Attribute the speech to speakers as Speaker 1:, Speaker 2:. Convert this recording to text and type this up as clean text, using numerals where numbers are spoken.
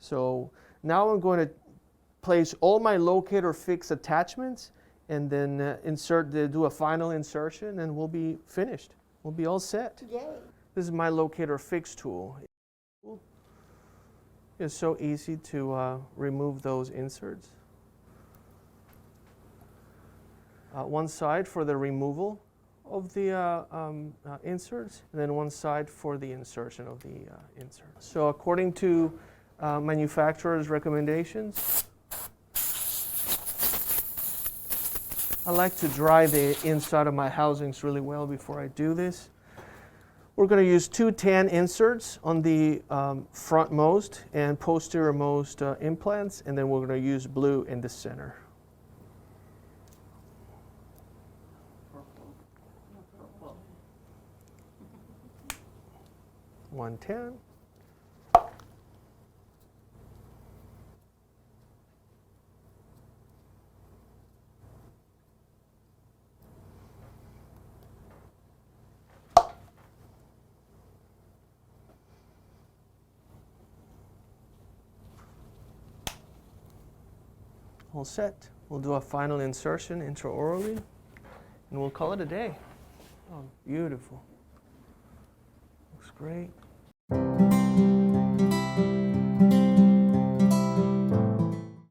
Speaker 1: So now I'm going to place all my locator fix attachments and then do a final insertion, and we'll be finished. We'll be all set.
Speaker 2: Yay.
Speaker 1: This is my locator fix tool. It's so easy to remove those inserts. One side for the removal of the inserts, and then one side for the insertion of the insert. So according to manufacturer's recommendations, I like to dry the inside of my housings really well before I do this. We're going to use two tan inserts on the frontmost and posteriormost implants, and then we're going to use blue in the center. One tan. All set. We'll do a final insertion intraorally, and we'll call it a day. Oh, beautiful. Looks great.